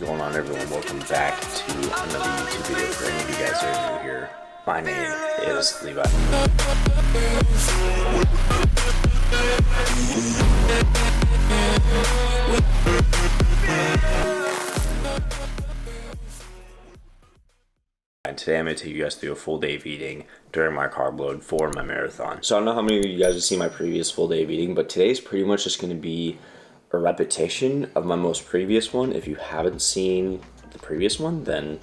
going on, everyone? Welcome back to another YouTube video. For any of you guys that are new here, my name is Levi. And today I'm going to take you guys through a full day of eating during my carb load for my marathon. So I don't know how many of you guys have seen my previous full day of eating, but today's pretty much just going to be a repetition of my most previous one. If you haven't seen the previous one, then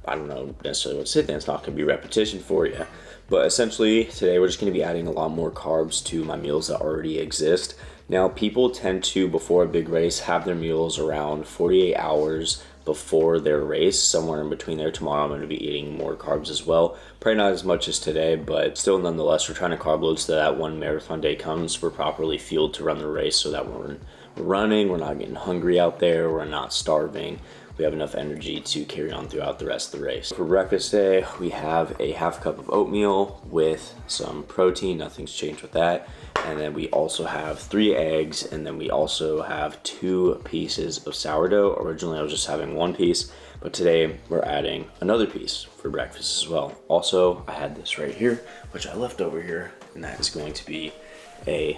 I don't know necessarily what to say, then it's not going to be repetition for you. But essentially today we're just going to be adding a lot more carbs to my meals that already exist. Now people tend to, before a big race, have their meals around 48 hours before their race. Somewhere in between there. Tomorrow I'm going to be eating more carbs as well. Probably not as much as today, but still nonetheless we're trying to carb load so that when marathon day comes, we're properly fueled to run the race, so that we're running, we're not getting hungry out there, we're not starving, we have enough energy to carry on throughout the rest of the race. For breakfast today, we have a half cup of oatmeal with some protein, nothing's changed with that. And then we also have 3 eggs, and then we also have 2 pieces of sourdough. Originally I was just having 1 piece, but today we're adding another piece for breakfast as well. Also, I had this right here, which I left over here, and that is going to be a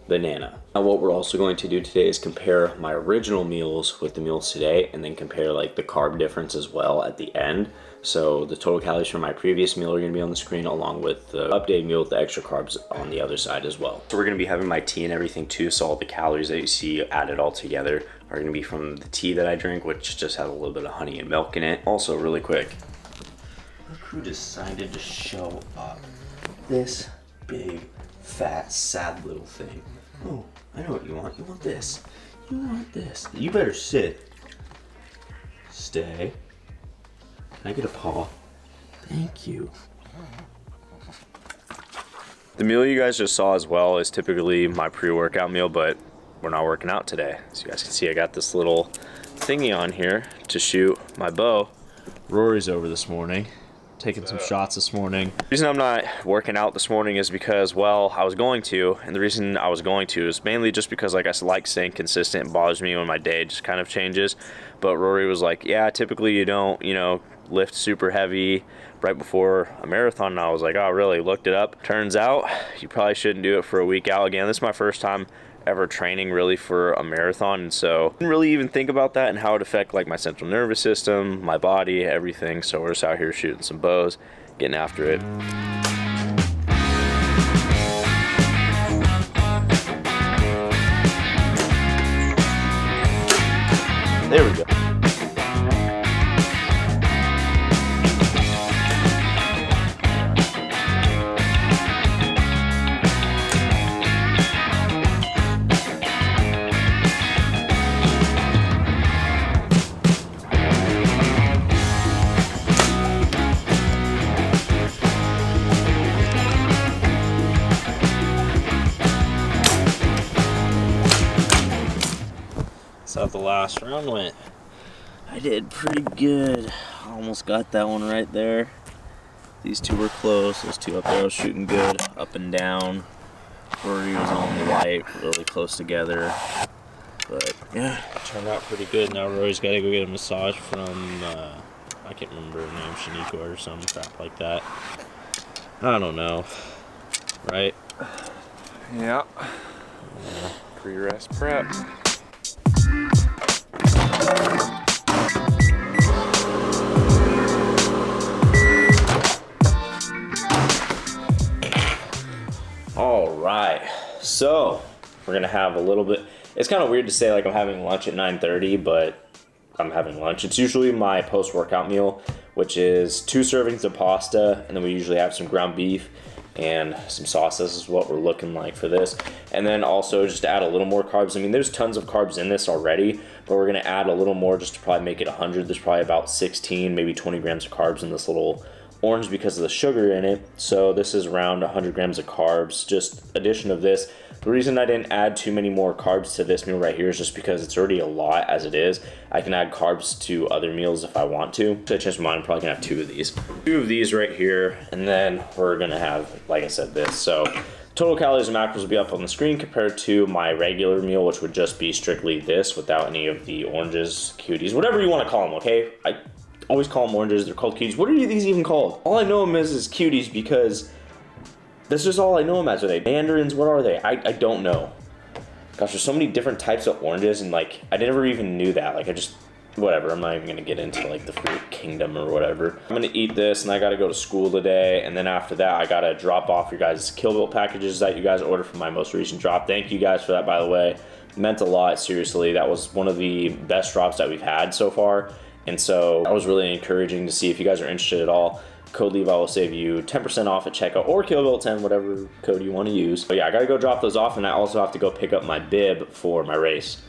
banana. Now what we're also going to do today is compare my original meals with the meals today, and then compare like the carb difference as well at the end. So the total calories from my previous meal are going to be on the screen, along with the updated meal with the extra carbs on the other side as well. So we're going to be having my tea and everything too, so all the calories that you see added all together are going to be from the tea that I drink, which just has a little bit of honey and milk in it. Also, really quick, look who decided to show up. This big, fat, sad little thing. Oh, I know what you want. You want this. You want this. You better sit. Stay. Can I get a paw? Thank you. The meal you guys just saw as well is typically my pre-workout meal, but we're not working out today. As you guys can see, I got this little thingy on here to shoot my bow. Rory's over this morning, taking some shots this morning. The reason I'm not working out this morning is because, well, I was going to, and the reason I was going to is mainly just because, like, I like staying consistent. It bothers me when my day just kind of changes. But Rory was like, yeah, typically you don't, lift super heavy right before a marathon. And I was like, oh, really? Looked it up. Turns out you probably shouldn't do it for a week out. Again, this is my first time ever training really for a marathon, and so I didn't really even think about that and how it affect like my central nervous system, my body, everything. So we're just out here shooting some bows, getting after it. There we go. That's how the last round went. I did pretty good. Almost got that one right there. These two were close. Those two up there I was shooting good. Up and down. Rory was on the light, really close together. But yeah, it turned out pretty good. Now Rory's got to go get a massage from, I can't remember her name, Shaniqua or some crap like that. I don't know. Right? Yeah. Pre-rest prep. All right, so we're gonna have a little bit, it's kind of weird to say like I'm having lunch at 9:30, but I'm having lunch. It's usually my post-workout meal, which is 2 servings of pasta, and then we usually have some ground beef and some sauce. This is what we're looking like for this. And then also just to add a little more carbs. I mean, there's tons of carbs in this already, but we're gonna add a little more just to probably make it 100. There's probably about 16, maybe 20 grams of carbs in this little orange because of the sugar in it. So this is around 100 grams of carbs, just addition of this. The reason I didn't add too many more carbs to this meal right here is just because it's already a lot as it is. I can add carbs to other meals if I want to. So I changed my mind, I'm probably gonna have 2 of these. 2 of these right here, and then we're gonna have, like I said, this. So Total calories and macros will be up on the screen compared to my regular meal, which would just be strictly this without any of the oranges, cuties, whatever you want to call them, okay? I always call them oranges, they're called cuties. What are these even called? All I know them as is cuties because that's just all I know them as. Are they mandarins? What are they? I don't know. Gosh, there's so many different types of oranges, and like, I never even knew that. Like, whatever, I'm not even gonna get into like the fruit kingdom or whatever. I'm gonna eat this, and I gotta go to school today, and then after that, I gotta drop off your guys' KillBuillt packages that you guys ordered from my most recent drop. Thank you guys for that, by the way. It meant a lot, seriously. That was one of the best drops that we've had so far, and so that was really encouraging to see. If you guys are interested at all, code Levi will save you 10% off at checkout, or KillBuillt10, whatever code you want to use. But yeah, I gotta go drop those off, and I also have to go pick up my bib for my race.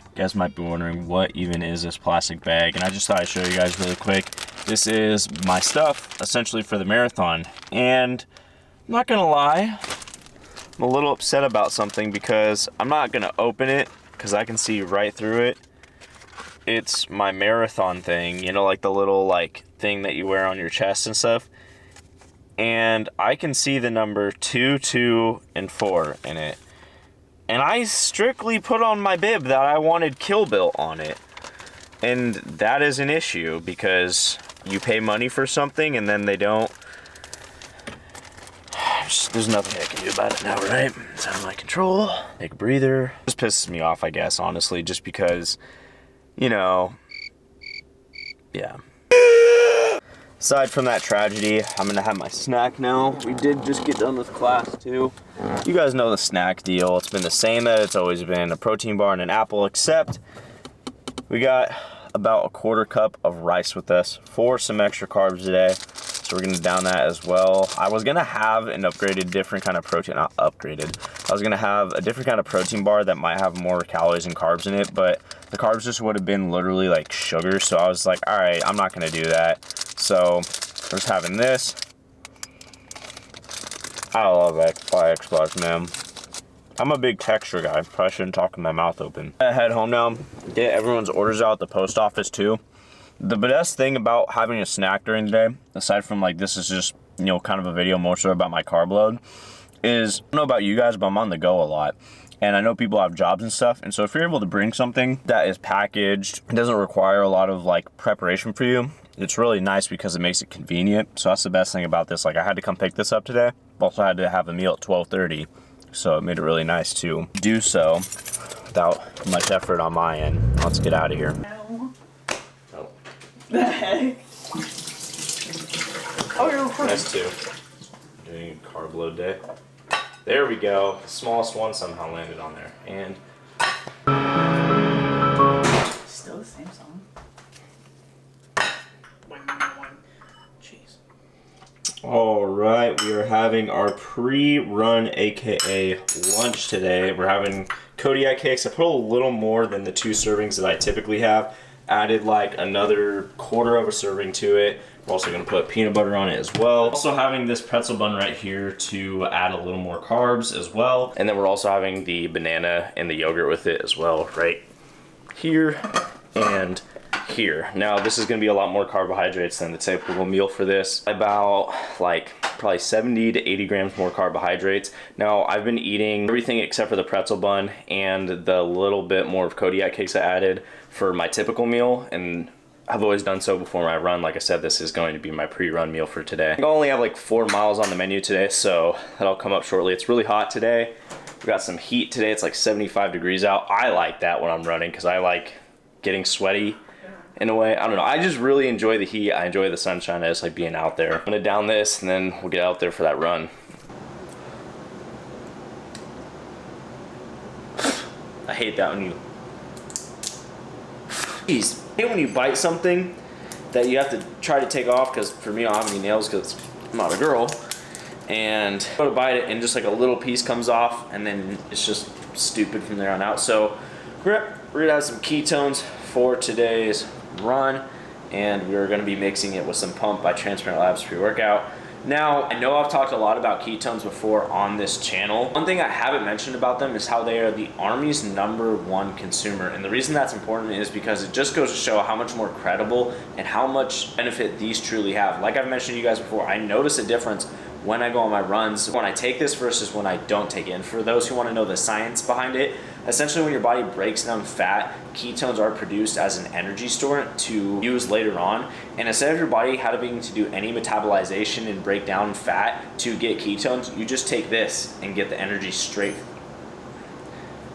You guys might be wondering what even is this plastic bag, and I just thought I'd show you guys really quick. This is my stuff essentially for the marathon, and I'm not gonna lie, I'm a little upset about something because I'm not gonna open it because I can see right through it. It's my marathon thing, you know, like the little like thing that you wear on your chest and stuff, and I can see the number 2, 2, and 4 in it. And I strictly put on my bib that I wanted KillBuillt on it. And that is an issue because you pay money for something and then they don't. There's nothing I can do about it now, right? It's out of my control. Take a breather. This pisses me off, I guess, honestly, just because, you know, yeah. Aside from that tragedy, I'm gonna have my snack now. We did just get done with class too. You guys know the snack deal. It's been the same that it's always been, a protein bar and an apple, except we got about a 1/4 cup of rice with us for some extra carbs today. So we're gonna down that as well. I was gonna have an upgraded different kind of protein, not upgraded. I was gonna have a different kind of protein bar that might have more calories and carbs in it, but the carbs just would have been literally like sugar. So I was like, all right, I'm not gonna do that. So we're just having this. I love Xbox, man. I'm a big texture guy. Probably shouldn't talk with my mouth open. I head home now, get everyone's orders out at the post office too. The best thing about having a snack during the day, aside from like this is just, you know, kind of a video more so about my carb load, is, I don't know about you guys, but I'm on the go a lot. And I know people have jobs and stuff, and so if you're able to bring something that is packaged, it doesn't require a lot of like preparation for you, it's really nice because it makes it convenient. So that's the best thing about this. Like, I had to come pick this up today, but also had to have a meal at 12:30, so it made it really nice to do so without much effort on my end. Let's get out of here. Oh. The heck? Oh, you're recording. That's 2. Doing a carb load day. There we go. The smallest one somehow landed on there. And still the same song. Jeez. all right, we are having our pre-run, aka lunch today. We're having Kodiak cakes. I put a little more than the 2 servings that I typically have. Added like another 1/4 of a serving to it. We're also gonna put peanut butter on it as well. Also having this pretzel bun right here to add a little more carbs as well. And then we're also having the banana and the yogurt with it as well, right here and here. Now this is gonna be a lot more carbohydrates than the typical meal for this. About like probably 70 to 80 grams more carbohydrates. Now I've been eating everything except for the pretzel bun and the little bit more of Kodiak cakes I added for my typical meal, and I've always done so before my run. Like I said, this is going to be my pre-run meal for today. I only have like 4 miles on the menu today, so that'll come up shortly. It's really hot today. We got some heat today. It's like 75 degrees out. I like that when I'm running because I like getting sweaty in a way. I don't know. I just really enjoy the heat. I enjoy the sunshine. I just like being out there. I'm gonna down this and then we'll get out there for that run. I hate that when you... Jeez. I hate when you bite something that you have to try to take off, because for me I don't have any nails because I'm not a girl. And I go to bite it and just like a little piece comes off and then it's just stupid from there on out. So we're gonna have some ketones for today's run, and we're gonna be mixing it with some Pump by Transparent Labs pre-workout. Now, I know I've talked a lot about ketones before on this channel. One thing I haven't mentioned about them is how they are the Army's #1 consumer. And the reason that's important is because it just goes to show how much more credible and how much benefit these truly have. Like I've mentioned to you guys before, I notice a difference when I go on my runs, when I take this versus when I don't take it. And for those who want to know the science behind it, essentially when your body breaks down fat, ketones are produced as an energy store to use later on. And instead of your body having to do any metabolization and break down fat to get ketones, you just take this and get the energy straight.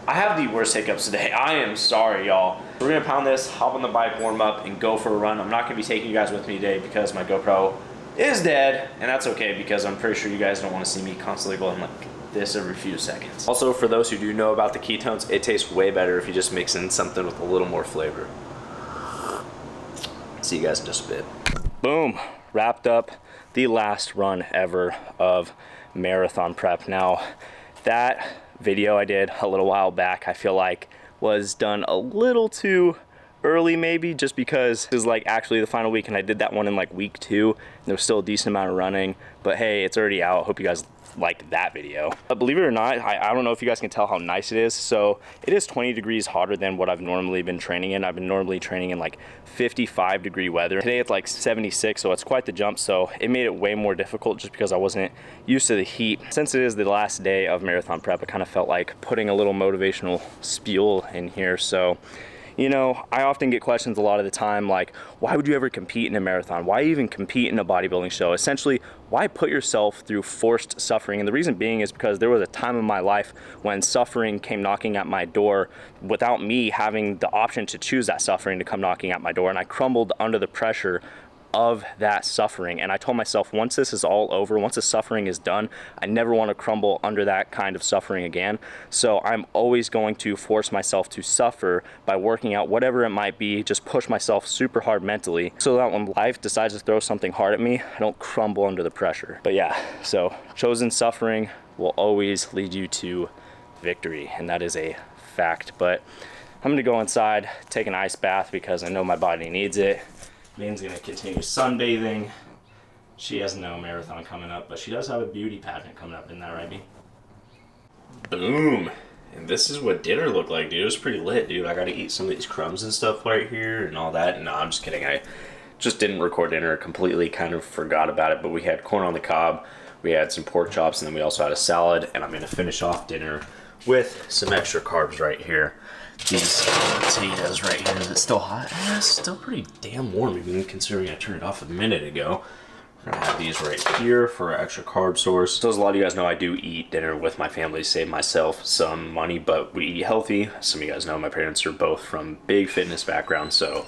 I have the worst hiccups today. I am sorry, y'all. We're gonna pound this, hop on the bike, warm up, and go for a run. I'm not gonna be taking you guys with me today because my GoPro is dead, and that's okay because I'm pretty sure you guys don't want to see me constantly going like this every few seconds. Also, for those who do know about the ketones, it tastes way better if you just mix in something with a little more flavor. See you guys in just a bit. Boom, wrapped up the last run ever of marathon prep. Now, that video I did a little while back, I feel like was done a little too early maybe, just because it was like actually the final week and I did that one in like week 2 and there was still a decent amount of running, but hey, it's already out. Hope you guys liked that video. But believe it or not, I don't know if you guys can tell how nice it is. So it is 20 degrees hotter than what I've normally been training in. I've been normally training in like 55-degree weather. Today it's like 76, so it's quite the jump. So it made it way more difficult just because I wasn't used to the heat. Since it is the last day of marathon prep, I kind of felt like putting a little motivational spiel in here. So, you know, I often get questions a lot of the time like, why would you ever compete in a marathon? Why even compete in a bodybuilding show? Essentially, why put yourself through forced suffering? And the reason being is because there was a time in my life when suffering came knocking at my door without me having the option to choose that suffering to come knocking at my door. And I crumbled under the pressure of that suffering. And I told myself, once this is all over, once the suffering is done, I never want to crumble under that kind of suffering again. So I'm always going to force myself to suffer by working out whatever it might be, just push myself super hard mentally so that when life decides to throw something hard at me, I don't crumble under the pressure. But yeah, so chosen suffering will always lead you to victory, and that is a fact. But I'm gonna go inside, take an ice bath because I know my body needs it. Main's gonna continue sunbathing. She has no marathon coming up, but she does have a beauty pageant coming up, isn't that right, B? Boom! And this is what dinner looked like, dude. It was pretty lit, dude. I gotta eat some of these crumbs and stuff right here and all that. No, I'm just kidding. I just didn't record dinner. Completely kind of forgot about it, but we had corn on the cob, we had some pork chops, and then we also had a salad, and I'm gonna finish off dinner with some extra carbs right here. These potatoes right here. Is it still hot? It's still pretty damn warm, even considering I turned it off a minute ago. We're gonna have these right here for our extra carb source. So as a lot of you guys know, I do eat dinner with my family to save myself some money, but we eat healthy. Some of you guys know my parents are both from big fitness backgrounds, so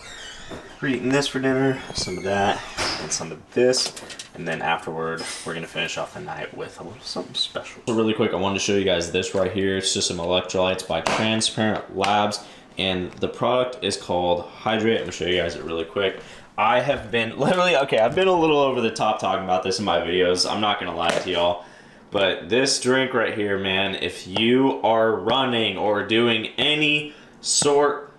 we're eating this for dinner, some of that, and some of this. And then afterward, we're gonna finish off the night with a little something special. So really quick, I wanted to show you guys this right here. It's just some electrolytes by Transparent Labs, and the product is called Hydrate. I'm gonna show you guys it really quick. I have been literally, okay, I've been a little over the top talking about this in my videos. I'm not gonna lie to y'all, but this drink right here, man, if you are running or doing any sort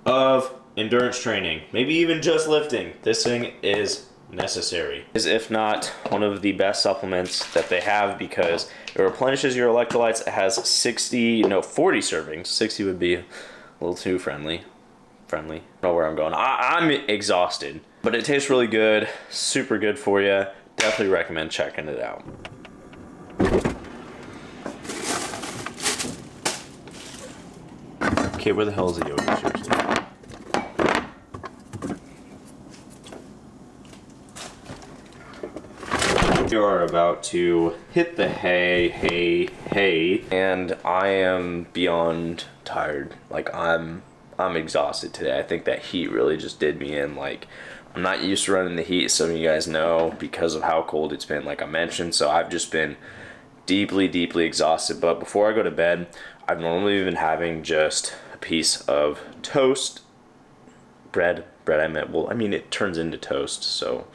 of endurance training, maybe even just lifting, this thing is necessary. Is if not one of the best supplements that they have because it replenishes your electrolytes. It has 40 servings. 60 would be a little too friendly. I don't know where I'm going. I'm exhausted, but it tastes really good. Super good for you. Definitely recommend checking it out. Okay, where the hell is the yogurt? Seriously. We are about to hit the hay, and I am beyond tired. Like I'm exhausted today. I think that heat really just did me in. Like, I'm not used to running the heat, some of you guys know, because of how cold it's been, like I mentioned. So I've just been deeply exhausted. But before I go to bed, I've normally been having just a piece of toast, bread I meant. Well, I mean, it turns into toast, so.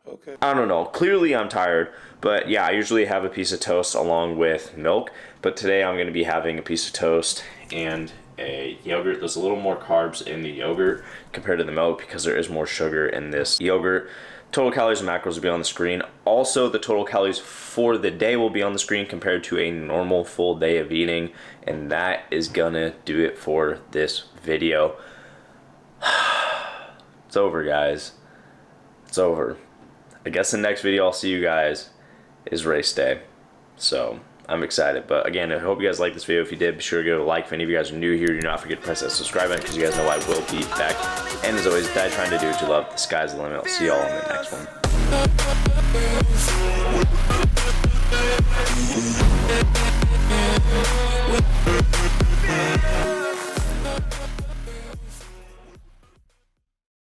Okay. I don't know. Clearly I'm tired, but yeah, I usually have a piece of toast along with milk, but today I'm going to be having a piece of toast and a yogurt. There's a little more carbs in the yogurt compared to the milk because there is more sugar in this yogurt. Total calories and macros will be on the screen. Also, the total calories for the day will be on the screen compared to a normal full day of eating. And that is gonna do it for this video. It's over, guys. It's over. I guess the next video I'll see you guys is race day. So I'm excited. But again, I hope you guys liked this video. If you did, be sure to give it a like. If any of you guys are new here, do not forget to press that subscribe button because you guys know I will be back. And as always, die trying to do what you love. The sky's the limit. I'll see y'all on the next one.